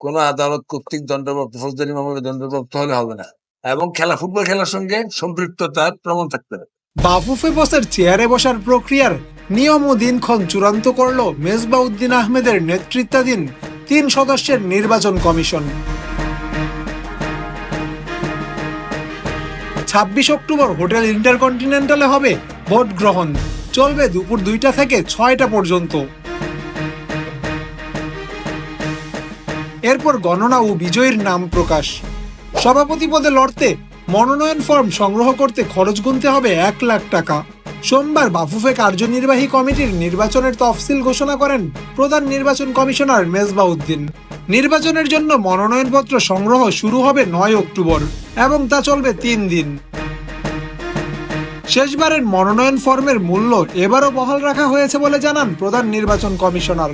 কোনো আদালত কর্তৃক দণ্ডপ্রাপ্ত ফৌজদারি মামলায় দণ্ডপ্রাপ্ত হলে হবে না, এবং ফুটবল খেলার সঙ্গে সম্পৃক্ততার প্রমাণ থাকতে হবে। বাফুফে বসের চেয়ারে বসার প্রক্রিয়ার নিয়ম ও দিনক্ষণ চূড়ান্ত করল মেজবাউদ্দিন আহমেদের নেতৃত্বাধীন 3 সদস্যের নির্বাচন কমিশন। 26 অক্টোবর হোটেল ইন্টারকন্টিনেন্টালে হবে ভোট গ্রহণ, চলবে দুপুর 2টা থেকে 6টা পর্যন্ত। এরপর গণনা ও বিজয়ীর নাম প্রকাশ। সভাপতি পদে লড়তে মনোনয়ন ফর্ম সংগ্রহ করতে খরচ গুনতে হবে 1 লাখ টাকা। সোমবার বাফুফে কার্যনির্বাহী কমিটির নির্বাচনের তফসিল ঘোষণা করেন প্রধান নির্বাচন কমিশনার মেজবাউদ্দিন। নির্বাচনের জন্য মনোনয়নপত্র সংগ্রহ শুরু হবে 9 অক্টোবর এবং তা চলবে 3 দিন। শেষবারের মনোনয়ন ফর্মের মূল্য এবারও বহাল রাখা হয়েছে বলে জানান প্রধান নির্বাচন কমিশনার।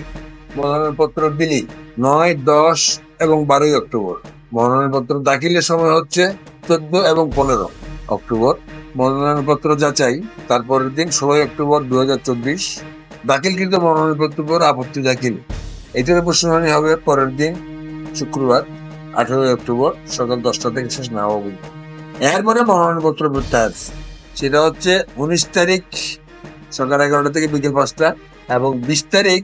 মনোনয়নপত্র বিলি 9, 10 এবং 12 অক্টোবর। মনোনয়নপত্র দাখিলের সময় হচ্ছে 14 এবং 15 অক্টোবর। মনোনয়নপত্র যাচাই তারপরের দিন 16 অক্টোবর 2024। দাখিলকৃত মনোনয়নপত্র পর আপত্তি দাখিল, এটার উপর শুনানি হবে পরের দিন শুক্রবার 18 অক্টোবর সকাল 10টা থেকে শেষ না হবে। এরপরে মনোনয়নপত্র প্রত্যাহার, সেটা হচ্ছে 19 তারিখ সকাল 11টা থেকে বিকেল 5টা এবং 20 তারিখ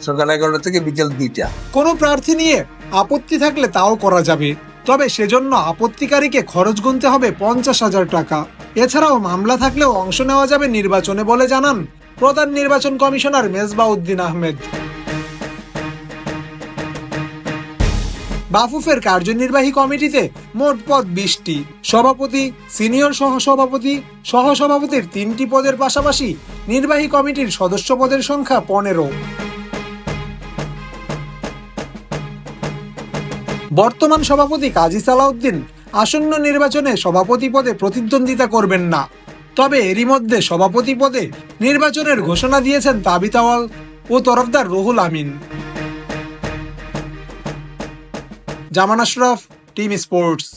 সকাল 11টা থেকে বিকেল 2টা। কোনো প্রার্থী নিয়ে আপত্তি থাকলে তাও করা যাবে, তবে সেজন্য আপত্তিকারীকে খরচ গুনতে হবে 50,000 টাকা। এছাড়াও মামলা থাকলেও অংশ নেওয়া যাবে নির্বাচনে বলে জানান প্রধান নির্বাচন কমিশনার মেজবাউদ্দিন আহমেদ। বাফুফের কার্যনির্বাহী কমিটিতে মোট পদ 20টি। সভাপতি, সিনিয়র সহসভাপতি, সহসভাপতির 3টি পদের পাশাপাশি নির্বাহী কমিটির সদস্য পদের সংখ্যা 15। বর্তমান সভাপতি কাজী সালাউদ্দিন আসন্ন নির্বাচনে সভাপতি পদে প্রতিদ্বন্দ্বিতা করবেন না, তবে এরই মধ্যে সভাপতি পদে নির্বাচনের ঘোষণা দিয়েছেন তাবিথ আউয়াল ও তরফদার রুহুল আমিন। জামান আশরাফ, টিম স্পোর্টস।